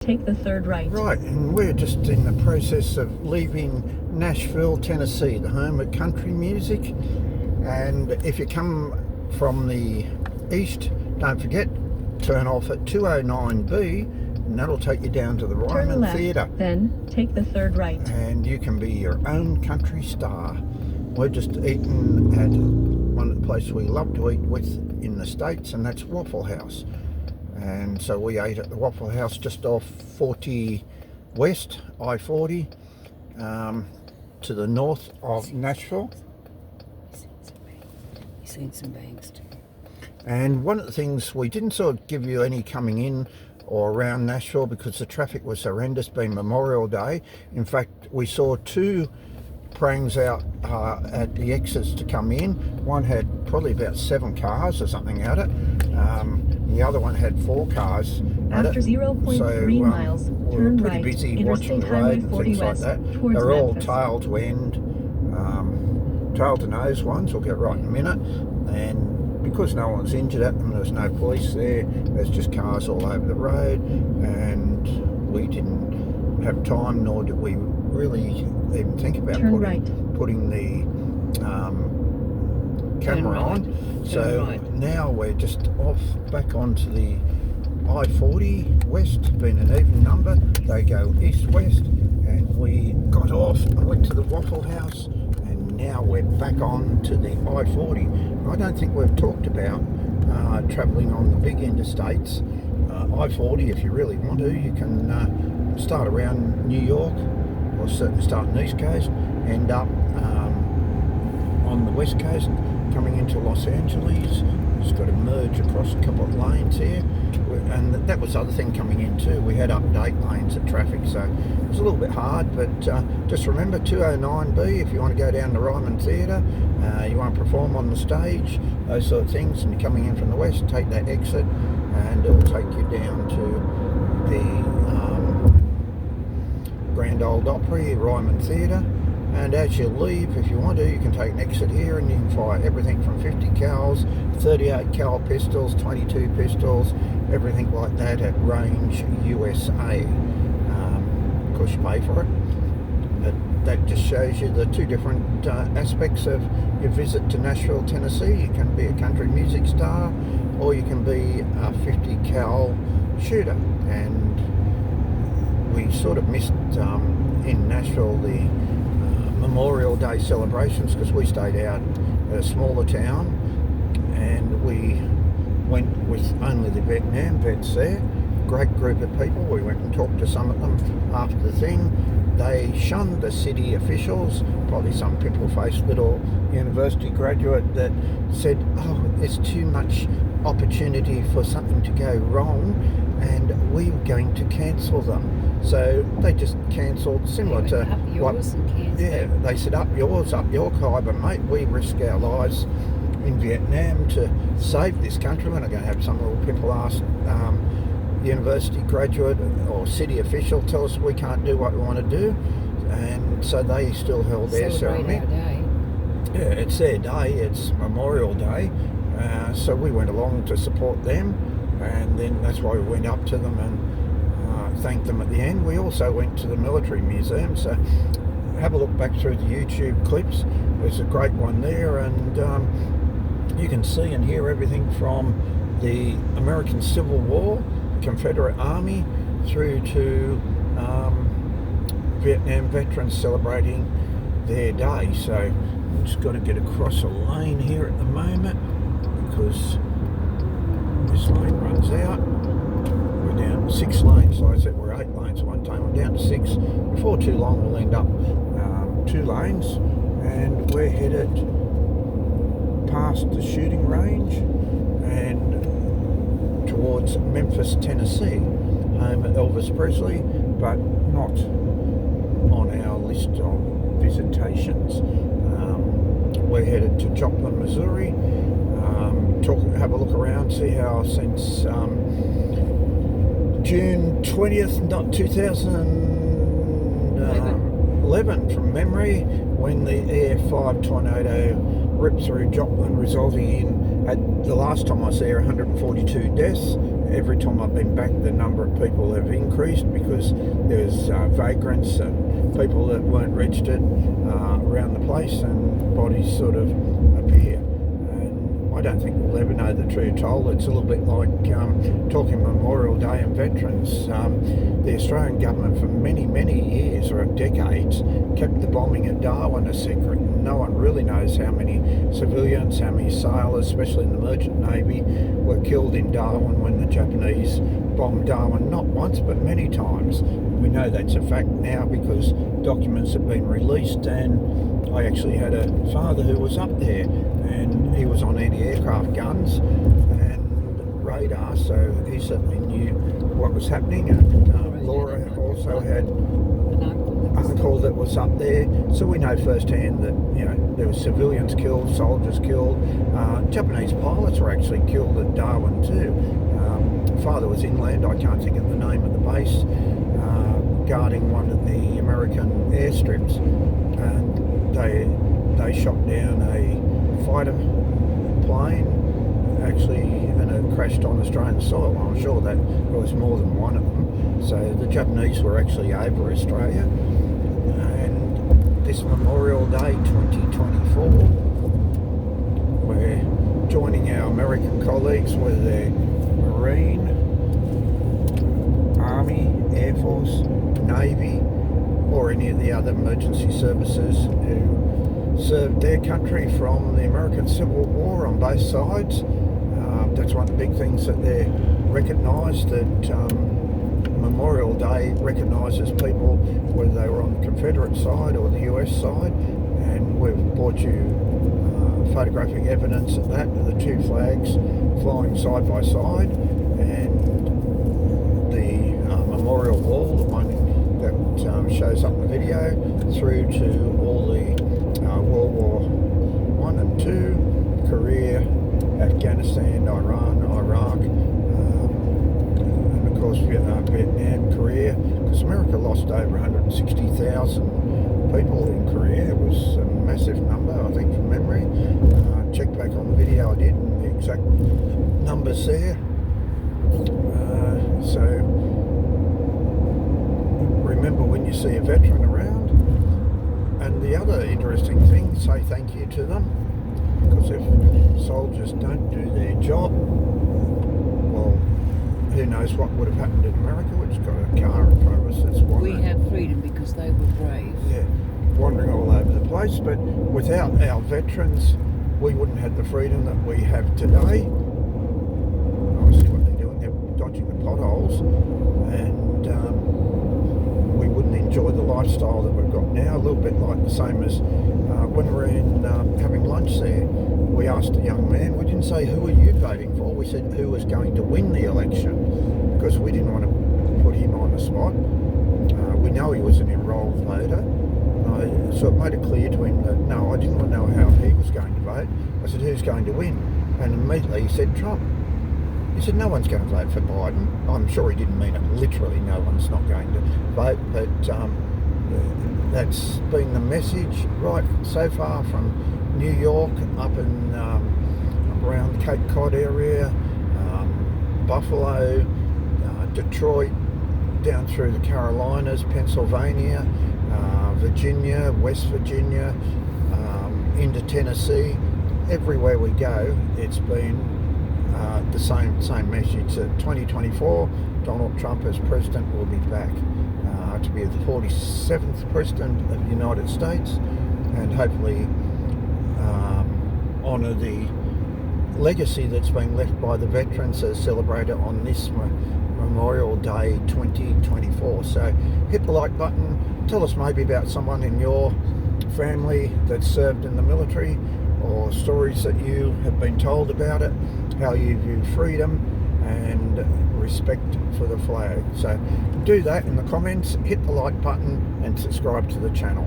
take the third right. Right, and we're just in the process of leaving Nashville, Tennessee, the home of country music. And if you come from the east, don't forget, turn off at 209B, and that'll take you down to the Turn Ryman left, Theatre. then take the third right. And you can be your own country star. We're just eating at one of the places we love to eat with in the States, and that's Waffle House. And so we ate at the Waffle House just off 40 West, I40, to the north of Nashville. You've seen some banks too. And one of the things, we didn't sort of give you any coming in or around Nashville because the traffic was horrendous, being Memorial Day. In fact, we saw two prangs out at the exits to come in. One had probably about 7 cars or something at it. The other one had 4 cars at After it. 0.3 miles, we turn were pretty right. busy watching Interstate the Highway road and 40 things like West that. towards They're all Memphis. tail to end, tail to nose ones. We'll get right in a minute. And because no one's injured at them, there's no police there. There's just cars all over the road, and we didn't have time, nor did we really even think about putting the camera on. So now we're just off back onto the I40 West, being an even number. They go east-west, and we got off and went to the Waffle House, and now we're back on to the I40. I don't think we've talked about travelling on the big interstates. I40, if you really want to, you can start around New York, or certainly start on the East Coast, end up on the West Coast, coming into Los Angeles. Just got to merge across a couple of lanes here, and that was the other thing coming in too. We had update lanes of traffic, so it was a little bit hard, but just remember 209B if you want to go down to Ryman Theatre, you want to perform on the stage, those sort of things, and you're coming in from the west, take that exit and it'll take you down to the Grand Ole Opry, Ryman Theatre. And as you leave, if you want to, you can take an exit here, and you can fire everything from 50 cals, 38 cal pistols, 22 pistols, everything like that at range USA. Of course, you pay for it. But that just shows you the two different aspects of your visit to Nashville, Tennessee. You can be a country music star, or you can be a 50 cal shooter. And we sort of missed in Nashville the Memorial Day celebrations, because we stayed out at a smaller town, and we went with only the Vietnam vets there. Great group of people. We went and talked to some of them after the thing. They shunned the city officials, probably some pimple-faced little university graduate that said, oh, there's too much opportunity for something to go wrong, and we were going to cancel them. So they just cancelled, similar to what, yeah, they said, up yours, up your Khyber, mate. We risk our lives in Vietnam to save this country. We're not going to have some little pimple-ass university graduate or city official tell us we can't do what we want to do. And so they still held their ceremony. Yeah, it's their day, it's Memorial Day. So we went along to support them, and then that's why we went up to them and thanked them at the end. We also went to the military museum, so have a look back through the YouTube clips. There's a great one there, and you can see and hear everything from the American Civil War, Confederate Army, through to Vietnam veterans celebrating their day. So I've just got to get across a lane here at the moment, because this lane runs out. We're down 6 lanes, like I said, we're 8 lanes at one time. We're down to 6. Before too long, we'll end up 2 lanes, and we're headed past the shooting range and towards Memphis, Tennessee, home of Elvis Presley, but not on our list of visitations. We're headed to Joplin, Missouri. Have a look around, see how since June 20th, not 2011 from memory, when the EF5 tornado ripped through Joplin, resulting in, at the last time I was there, 142 deaths every time I've been back, the number of people have increased because there's vagrants and people that weren't registered around the place, and bodies sort of appear. And I don't think we'll ever know the true toll. It's a little bit like talking Memorial Day and veterans. The Australian government for many, many years or decades kept the bombing at Darwin a secret. No one really knows how many civilians, how many sailors, especially in the merchant navy, were killed in Darwin when the Japanese bombed Darwin, not once but many times. We know that's a fact now because documents have been released, and I actually had a father who was up there, and he was on anti-aircraft guns and radar, so he certainly knew what was happening. And Laura also had an uncle that was up there, so we know firsthand that, you know, there were civilians killed, soldiers killed. Japanese pilots were actually killed at Darwin too. Father was inland, I can't think of the name of the base, guarding one of the American airstrips, and they shot down a fighter plane actually, and it crashed on Australian soil. I'm sure that there was more than one of them. So the Japanese were actually over Australia. And this Memorial Day 2024, we're joining our American colleagues with their Marine, Army, Air Force, Navy, or any of the other emergency services who served their country from the American Civil War on both sides. That's one of the big things that they recognise, that Memorial Day recognises people whether they were on the Confederate side or the US side, and we've brought you photographic evidence of that, of the two flags flying side by side, and the memorial wall, the one that shows up in the video, through to all the World War I and II, Korea, Afghanistan, Iran, Iraq, and of course Vietnam, Korea, because America lost over 160,000 people in Korea. It was a massive number, I think, from memory. Check back on the video I did and the exact numbers there. So remember when you see a veteran around. And the other interesting thing, say thank you to them, because if soldiers don't do their job, well, who knows what would have happened in America, which got a car in front of us that's wandering. We have freedom because they were brave. Yeah, wandering all over the place. But without our veterans, we wouldn't have the freedom that we have today. Obviously what they're doing, they're dodging the potholes, and we wouldn't enjoy the lifestyle that we've got now. A little bit like the same as when we were in having lunch there, we asked a young man, we didn't say who are you voting for, we said who was going to win the election, because we didn't want to put him on the spot. We know he was an enrolled voter, so it made it clear to him that no, I didn't want to know how he was going to vote. I said, who's going to win? And immediately he said Trump. He said, no one's going to vote for Biden. I'm sure he didn't mean it literally, no one's not going to vote, but that's been the message right so far from New York up in around Cape Cod area, Buffalo, Detroit, down through the Carolinas, Pennsylvania, Virginia, West Virginia, into Tennessee. Everywhere we go, it's been the same message that 2024, Donald Trump as president will be back to be the 47th president of the United States, and hopefully honour the legacy that's been left by the veterans as celebrated on this Memorial Day 2024. So hit the like button, tell us maybe about someone in your family that served in the military, or stories that you have been told about it, how you view freedom and respect for the flag. So do that in the comments, hit the like button and subscribe to the channel.